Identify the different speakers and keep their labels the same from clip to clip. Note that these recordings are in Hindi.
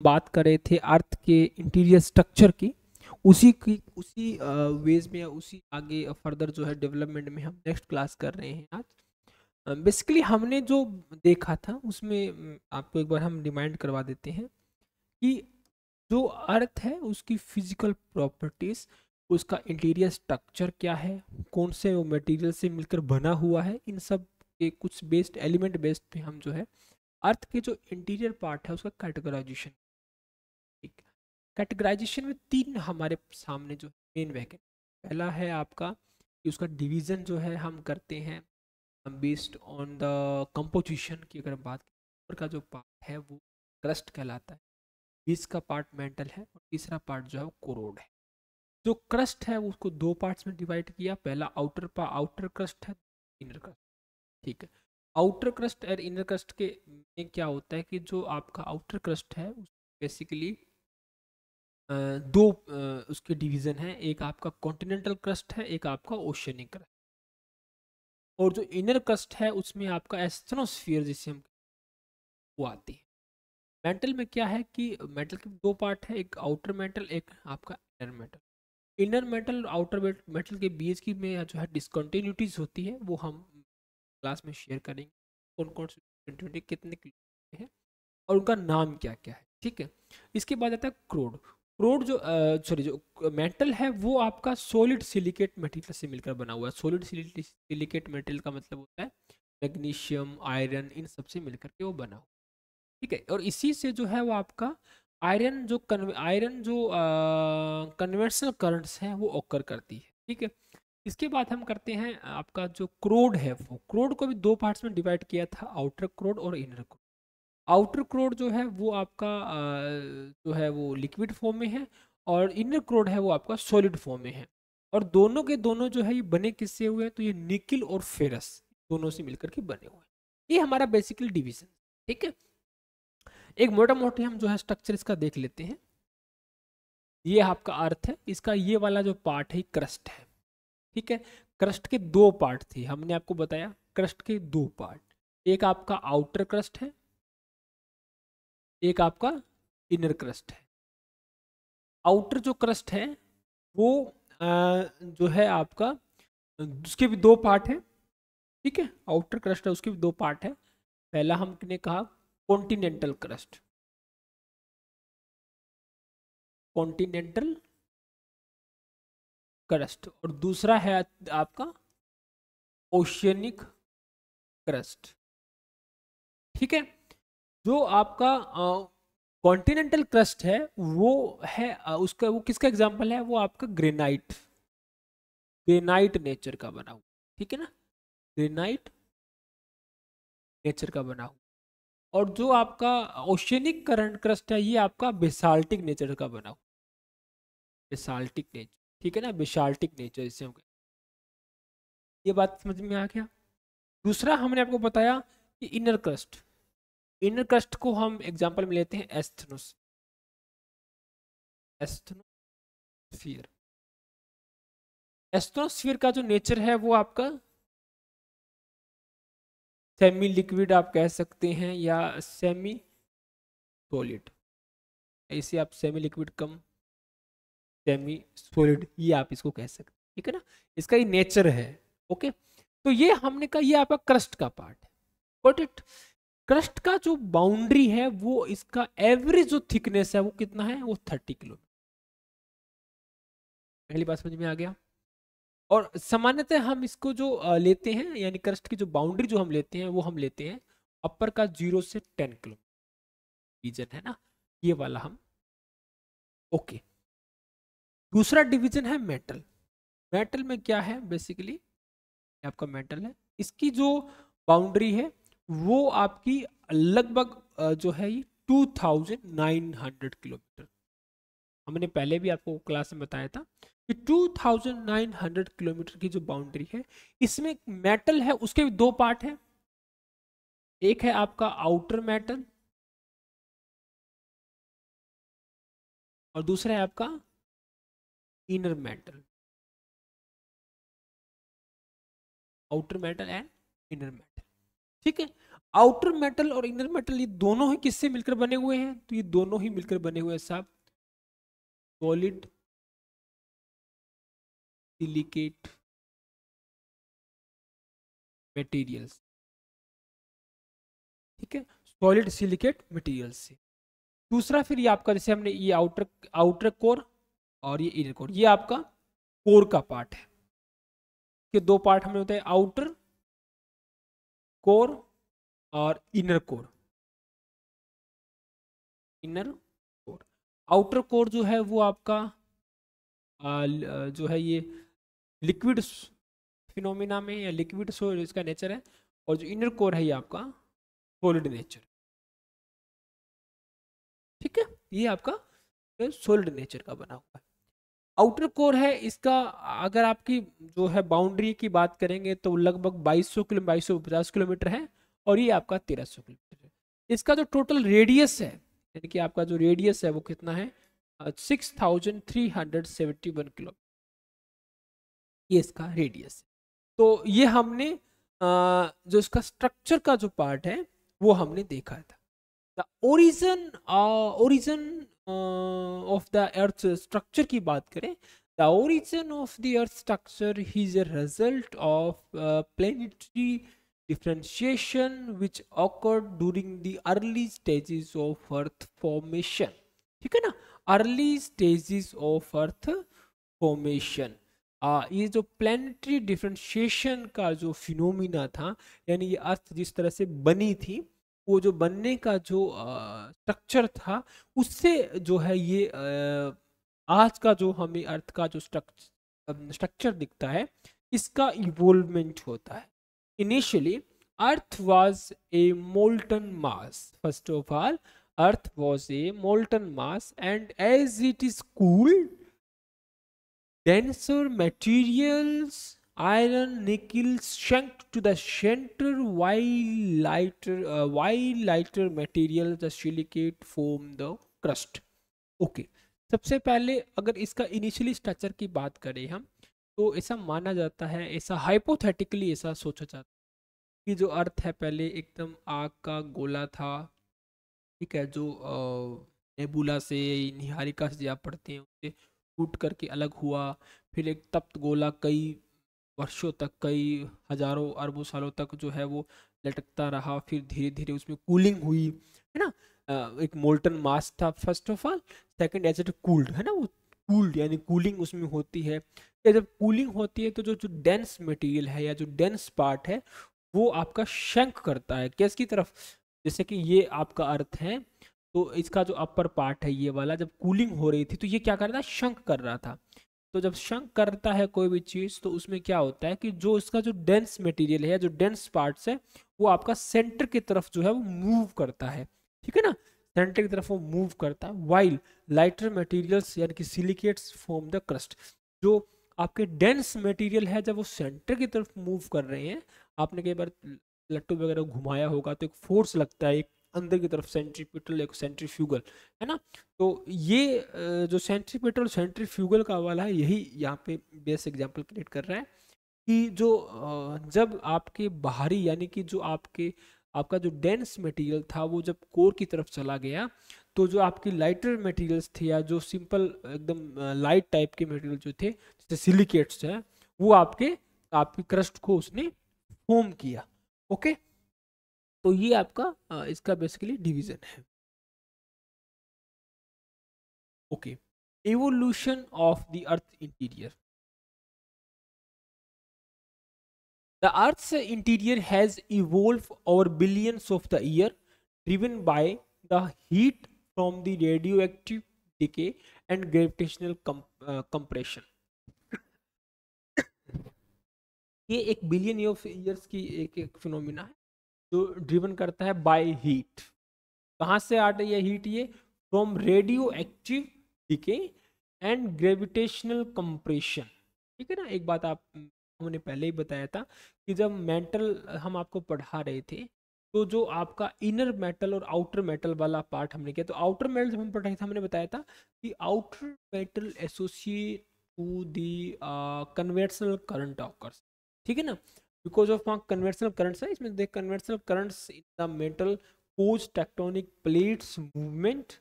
Speaker 1: बात कर रहे थे अर्थ के इंटीरियर स्ट्रक्चर की, उसी वेज में, उसी आगे फर्दर जो है डेवलपमेंट में हम नेक्स्ट क्लास कर रहे हैं आज। बेसिकली हमने जो देखा था उसमें आपको एक बार हम रिमाइंड करवा देते हैं कि जो अर्थ है उसकी फिजिकल प्रॉपर्टीज, उसका इंटीरियर स्ट्रक्चर क्या है, कौन से वो मटेरियल से मिलकर बना हुआ है, इन सब के कुछ बेस्ड एलिमेंट बेस्ड पे हम जो है अर्थ के जो इंटीरियर पार्ट है उसका कैटेगराइजेशन। ठीक, कैटेगराइजेशन में तीन हमारे सामने जो मेन वैक्टर, पहला है आपका कि उसका डिवीजन जो है हम करते हैं बेस्ड ऑन द कंपोजिशन की। अगर हम बात करें, ऊपर का जो पार्ट है वो क्रस्ट कहलाता है, बीच का पार्ट मेंटल है और तीसरा पार्ट जो है वो कोरोड है। जो क्रस्ट है वो उसको दो पार्ट्स में डिवाइड किया, पहला आउटर क्रस्ट है, इनर क्रस्ट। ठीक है, आउटर क्रस्ट और इनर क्रस्ट के में क्या होता है कि जो आपका आउटर क्रस्ट है बेसिकली दो उसके डिवीजन है, एक आपका कॉन्टिनेंटल क्रस्ट है, एक आपका ओशियनिक क्रस्ट। और जो इनर क्रस्ट है उसमें आपका एस्थनोस्फीयर जिसे हम वो आती है। मेंटल में क्या है कि मेंटल के दो पार्ट है, एक आउटर मेंटल, एक आपका इनर मेंटल। इनर मेंटल और आउटर मेंटल के बीच की में जो है डिसकंटिन्यूटीज होती है वो हम क्लास में शेयर करेंगे, कौन कौन सी डिसकंटिन्यूटी कितने है और उनका नाम क्या क्या है। ठीक है, इसके बाद आता है क्रोड। क्रोड जो सॉरी जो मेटल है वो आपका सॉलिड सिलिकेट मटेरियल से मिलकर बना हुआ है। सॉलिड सिलिकेट मटेरियल का मतलब होता है मैग्नीशियम, आयरन, इन सब से मिलकर के वो बना हुआ। ठीक है, और इसी से जो है वो आपका आयरन जो कन्वेंशनल करंट्स हैं वो ऑकर करती है। ठीक है, इसके बाद हम करते हैं आपका जो क्रोड है, वो क्रोड को भी दो पार्ट्स में डिवाइड किया था, आउटर क्रोड और इनर क्रोड। आउटर क्रोड जो है वो आपका जो है वो लिक्विड फॉर्म में है और इनर क्रोड है वो आपका सॉलिड फॉर्म में है। और दोनों के दोनों जो है ये बने किससे हुए हैं, तो ये निकिल और फेरस दोनों से मिलकर के बने हुए हैं। ये हमारा बेसिकली डिवीजन। ठीक है, एक मोटा मोटी हम जो है स्ट्रक्चर इसका देख लेते हैं। ये आपका अर्थ है, इसका ये वाला जो पार्ट है क्रस्ट है। ठीक है, क्रस्ट के दो पार्ट थे, हमने आपको बताया क्रस्ट के दो पार्ट, एक आपका आउटर क्रस्ट है, एक आपका इनर क्रस्ट है। आउटर जो क्रस्ट है वो जो है आपका, उसके भी दो पार्ट है। ठीक है, आउटर क्रस्ट है उसके भी दो पार्ट है। पहला हमने कहा कॉन्टिनेंटल क्रस्ट, कॉन्टिनेंटल क्रस्ट, और दूसरा है आपका ओशियनिक क्रस्ट। ठीक है, जो आपका कॉन्टिनेंटल क्रस्ट है वो है उसका वो किसका एग्जांपल है, वो आपका ग्रेनाइट, ग्रेनाइट नेचर का बना हुआ। ठीक है ना, ग्रेनाइट नेचर का बना हुआ। और जो आपका ओशियनिक करंट क्रस्ट है ये आपका बेसाल्टिक नेचर का बना हुआ, बेसाल्टिक नेचर। ठीक है ना, बेसाल्टिक नेचर इससे हम, ये बात समझ में आ गया। दूसरा हमने आपको बताया कि इनर क्रस्ट, इनर क्रस्ट को हम एग्जांपल में लेते हैं एस्थनोस्फियर। एस्थनोस्फियर का जो नेचर है वो आपका सेमी लिक्विड आप कह सकते हैं या सेमी सॉलिड, इसे आप सेमी लिक्विड कम सेमी सॉलिड ये आप इसको कह सकते हैं। ठीक है ना, इसका ये नेचर है। ओके, तो ये हमने कहा ये आपका क्रस्ट का पार्ट है। Got it. क्रस्ट का जो बाउंड्री है वो इसका एवरेज जो थिकनेस है वो कितना है, वो 30 किलोमीटर। पहली बात समझ में आ गया। और सामान्यतः हम इसको जो लेते हैं यानी क्रस्ट की जो बाउंड्री जो हम लेते हैं वो हम लेते हैं अपर का 0 से 10 किलोमीटर रीजन है ना, ये वाला हम। ओके, दूसरा डिवीजन है मेटल। मेटल में क्या है बेसिकली, आपका मेटल है, इसकी जो बाउंड्री है वो आपकी लगभग जो है ये 2900 किलोमीटर। हमने पहले भी आपको क्लास में बताया था कि 2900 किलोमीटर की जो बाउंड्री है, इसमें मेटल है उसके भी दो पार्ट है, एक है आपका आउटर मेटल और दूसरा है आपका inner metal, outer metal and inner metal. ठीक है। आउटर मेटल और इनर मेटल ये दोनों ही किससे मिलकर बने हुए हैं? तो ये दोनों ही मिलकर बने हुए हैं साहब सॉलिड सिलिकेट मटेरियल्स। ठीक है, सॉलिड सिलिकेट मटेरियल से। दूसरा फिर ये आपका, जैसे हमने ये आउटर आउटर कोर और ये इनर कोर, ये आपका कोर का पार्ट है। ये दो पार्ट हमें होते हैं, आउटर कोर और inner core. Inner core, outer core जो है वो आपका जो है ये लिक्विड फिनोमिना में या लिक्विड सो इसका नेचर है, और जो इनर कोर है ये आपका सॉलिड नेचर। ठीक है, ये आपका सॉलिड नेचर का बना हुआ है। आउटर कोर है इसका, अगर आपकी जो है बाउंड्री की बात करेंगे तो लगभग 2250 किलोमीटर है, और ये आपका 1300 किलोमीटर है। इसका जो टोटल रेडियस है, यानी कि आपका जो रेडियस है वो कितना है, 6371 किलोमीटर, ये इसका रेडियस है। तो ये हमने जो इसका स्ट्रक्चर का जो पार्ट है वो हमने देखा था। The origin of the earth structure की बात करें, the origin of the earth structure is a result of planetary differentiation which occurred during the early stages of earth formation। ठीक है ना, early stages of earth formation. ये जो प्लानिटरी डिफरेंशिएशन का जो फिनोमिना था, यानी ये अर्थ जिस तरह से बनी थी, वो जो बनने का जो स्ट्रक्चर था, उससे जो है ये आज का जो हमें अर्थ का जो स्ट्रक्चर दिखता है, इसका इवोल्वमेंट होता है। Initially earth was a molten mass, first of all earth was a molten mass, and as it is cooled denser materials, iron, nickel sunk to the center, while lighter materials, the silicate, form the crust। Okay, सबसे पहले अगर इसका इनिशियली स्ट्रक्चर की बात करें हम, तो ऐसा माना जाता है, ऐसा हाइपोथेटिकली ऐसा सोचा जाता है कि जो अर्थ है पहले एकदम आग का गोला था। ठीक है, जो नेबुला से, निहारिका से आप पढ़ते हैं, उससे फूट करके अलग हुआ, फिर एक तप्त गोला कई वर्षों तक, कई हजारों अरबों सालों तक जो है वो लटकता रहा, फिर धीरे धीरे उसमें कूलिंग हुई, है ना। एक मोल्टन मास था first of all, second as it cooled, है ना, वो कूल्ड यानी कूलिंग उसमें होती है। या जब कूलिंग होती है तो जो जो डेंस मटेरियल है या जो डेंस पार्ट है वो आपका शंक करता है किसकी तरफ, जैसे कि ये आपका अर्थ है, तो इसका जो अपर पार्ट है ये वाला, जब कूलिंग हो रही थी तो ये क्या कर रहा था, शंक कर रहा था। तो जब शंक करता है कोई भी चीज़, तो उसमें क्या होता है कि जो इसका जो डेंस मटेरियल है, जो डेंस पार्ट्स है, वो आपका सेंटर की तरफ जो है वो मूव करता है। ठीक है ना, सेंटर की तरफ वो मूव करता है, वाइल लाइटर मटेरियल्स यानी कि सिलिकेट्स फॉर्म द क्रस्ट। जो आपके डेंस मटेरियल है जब वो सेंटर की तरफ मूव कर रहे हैं, आपने कई बार लट्टू वगैरह घुमाया होगा तो एक फोर्स लगता है, एक अंदर की तरफ सेंट्रीपिटल, एक सेंट्रीफ्यूगल, है ना। तो ये जो सेंट्रीपिटल सेंट्रीफ्यूगल का वाला है, यही यहाँ पे बेस एग्जांपल क्रिएट कर रहा है कि जो जब आपके बाहरी यानी कि जो आपका जो डेंस मटेरियल था वो जब कोर की तरफ चला गया, तो जो आपकी लाइटर मटेरियल्स थे या जो सिंपल एकदम लाइट टाइप के मटेरियल जो थे, जैसे सिलिकेट्स है, वो आपकी क्रस्ट को उसने फॉर्म किया। ओके, तो ये आपका इसका बेसिकली डिवीजन है। Okay, evolution of the earth interior। The earth's interior has evolved over billions of the year, driven by the heat from the radioactive decay and gravitational compression। ये एक बिलियन ऑफ ईयर्स की एक फिनोमिना है जो ड्रिवन करता है बाय हीट। कहाँ से आ रही है हीट? ये from radio active decay and gravitational compression. ठीक है ना, एक बात आप हमने पहले ही बताया था कि जब मेटल हम आपको पढ़ा रहे थे, तो जो आपका इनर मेटल और आउटर मेटल वाला पार्ट हमने किया, तो आउटर मेटल जब हम पढ़ रहे थे हमने बताया था कि outer metal associate to the conventional current occurs. ठीक है ना, बिकॉज ऑफ वहाँ कन्वेंशनल करंट्स है, इसमें देख conventional currents in the metal cause tectonic plates movement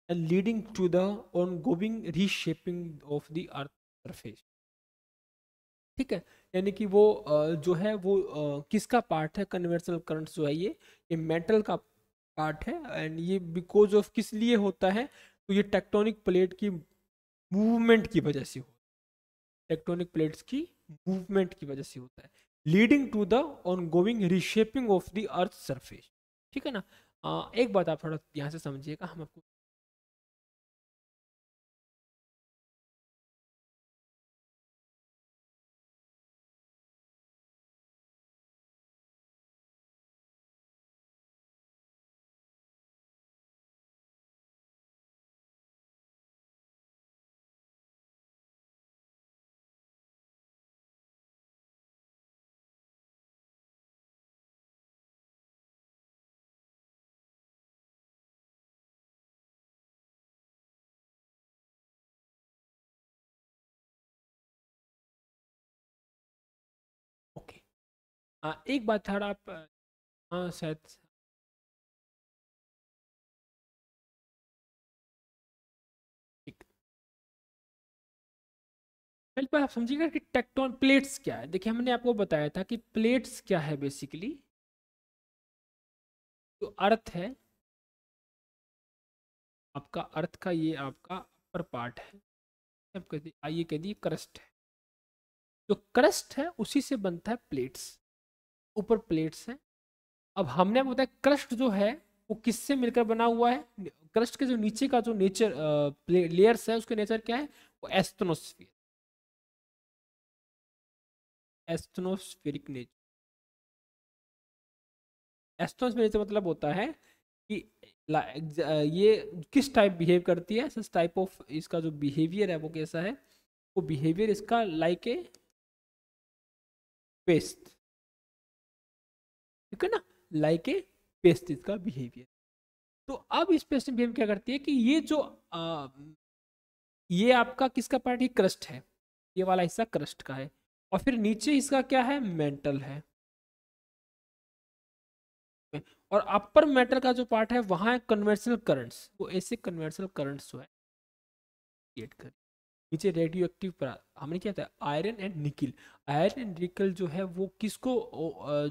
Speaker 1: and leading to the ongoing reshaping of the earth surface. ठीक है, यानी कि वो जो है वो किसका पार्ट है, कन्वेंशनल करंट्स जो है ये मेटल का पार्ट है। एंड ये बिकॉज ऑफ किस लिए होता है, तो ये टेक्टोनिक प्लेट की मूवमेंट की वजह से होता है, टेक्टोनिक प्लेट्स की मूवमेंट की वजह से होता है, leading to the ongoing reshaping of the earth surface. ठीक है ना। एक बात आप थोड़ा यहाँ से समझिएगा, हम आपको ओके। एक बात थोड़ा आप हाँ शायद ठीक। पहले बात आप समझिएगा कि टेक्टोन प्लेट्स क्या है। देखिए हमने आपको बताया था कि प्लेट्स क्या है, बेसिकली जो अर्थ है आपका, अर्थ का ये आपका अपर पार्ट है, हम कहते आइए कह दिए क्रस्ट है। जो क्रस्ट है उसी से बनता है प्लेट्स, ऊपर प्लेट्स हैं। अब हमने आपको बताया क्रस्ट जो है वो किससे मिलकर बना हुआ है, क्रस्ट के जो नीचे का जो नेचर लेयर्स है उसके नेचर क्या है, वो एस्ट्रोनोस्फियर, एस्ट्रोनोस्फेरिक नेचर। एस्ट्रोनोस्फेरिक नेचर मतलब होता है कि ये किस टाइप बिहेव करती है, इस टाइप ऑफ इसका जो बिहेवियर है वो कैसा है, वो बिहेवियर इसका लाइक ए पेस्ट। ठीक है ना, लाइक ए पेस्ट इसका बिहेवियर। तो अब इस पेस्ट बिहेवियर क्या करती है कि ये जो ये आपका किसका पार्ट, ये क्रस्ट है, ये वाला हिस्सा क्रस्ट का है, और फिर नीचे इसका क्या है, मेंटल है। और अपर मेटल का जो पार्ट है वहां है कन्वेंशनल करंट्स, वो ऐसे कन्वेंशनल करंट्स जो है क्रिएट कर। नीचे रेडियो एक्टिव पर हमने क्या था, iron and nickel. Iron and nickel जो है वो किसको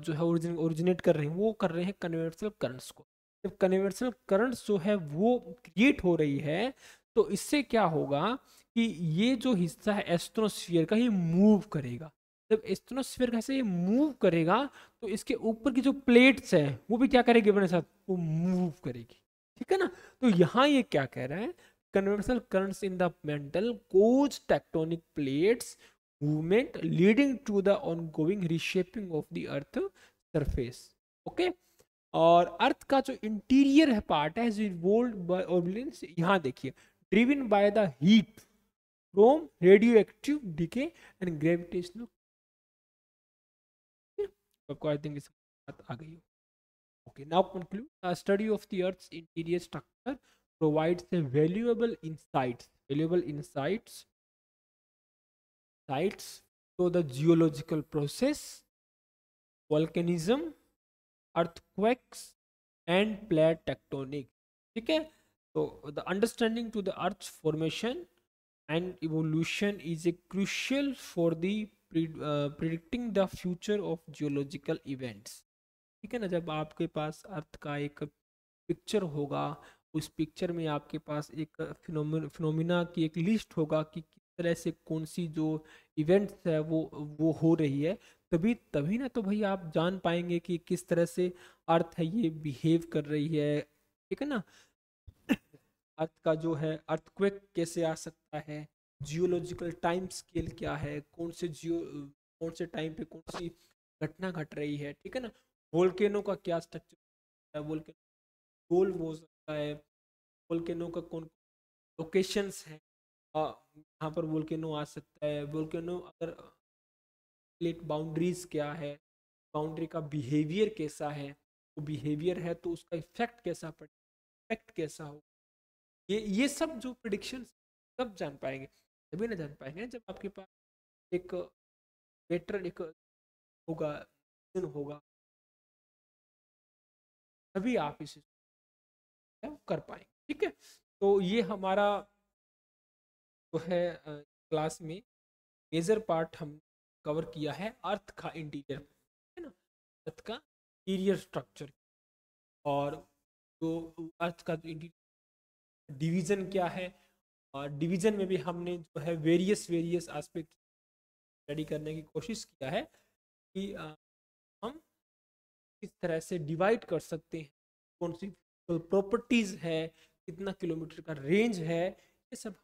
Speaker 1: जो है ओरिजिनेट कर रहे हैं, वो कर रहे हैं कन्वेंशनल करंट्स को। जब कन्वेंशनल करंट्स जो है वो क्रिएट हो रही है, तो इससे क्या होगा कि ये जो हिस्सा है एस्ट्रोस्फियर का, ये मूव करेगा। जब एस्ट्रोस्फियर का ये मूव करेगा, तो इसके ऊपर की जो प्लेट्स है वो भी क्या करेगी अपने साथ, वो मूव करेगी। ठीक है ना। तो यहाँ ये क्या कह रहा है, conventional currents in the mantle cause tectonic plates movement leading to the ongoing reshaping of the earth surface। Okay. और अर्थ का जो इंटीरियर है पार्ट है इन्वॉल्व्ड बाय ऑर्बिटेंस, यहाँ देखिए driven by the heat from radio active decay and gravitational. आपको आई थिंक इस बात आ गई हो। Okay, now conclude. A study of the Earth's interior structure provides a valuable insights to the geological process, volcanism, earthquakes, and plate tectonic. ठीक है, तो the understanding to the Earth's formation and evolution is a crucial for the predicting the future of geological events। ठीक है ना, जब आपके पास अर्थ का एक पिक्चर होगा, उस पिक्चर में आपके पास एक फिनोमिना की एक लिस्ट होगा कि किस तरह से कौन सी जो इवेंट्स है वो हो रही है, तभी तभी ना तो भाई आप जान पाएंगे कि किस तरह से अर्थ है ये बिहेव कर रही है। ठीक है ना। अर्थ का जो है अर्थक्वेक कैसे आ सकता है, जियोलॉजिकल टाइम स्केल क्या है, कौन से टाइम पे कौन सी घटना घट रही है। ठीक है ना। वोल्केनो का क्या स्ट्रक्चर है, वोल्केनो गोल हो सकता है, वोल्केनो का कौन लोकेशंस है, यहाँ पर वोल्केनो आ सकता है, वोल्केनो अगर प्लेट बाउंड्रीज क्या है, बाउंड्री का बिहेवियर कैसा है, वो बिहेवियर है तो उसका इफेक्ट कैसा पड़े, इफेक्ट कैसा हो, ये सब जो प्रिडिक्शन सब जान पाएंगे। तभी ना जान पाएंगे जब आपके पास एक बेटर एक होगा होगा तभी आप इसे कर पाएंगे। ठीक है, तो ये हमारा जो है क्लास में मेजर पार्ट हम कवर किया है अर्थ का इंटीरियर, है ना, अर्थ का इंटीरियर स्ट्रक्चर। और जो अर्थ का डिवीजन क्या है, और डिवीजन में भी हमने जो है वेरियस वेरियस एस्पेक्ट स्टडी करने की कोशिश किया है कि हम किस तरह से डिवाइड कर सकते हैं, कौन सी प्रॉपर्टीज है, कितना किलोमीटर का रेंज है, ये सब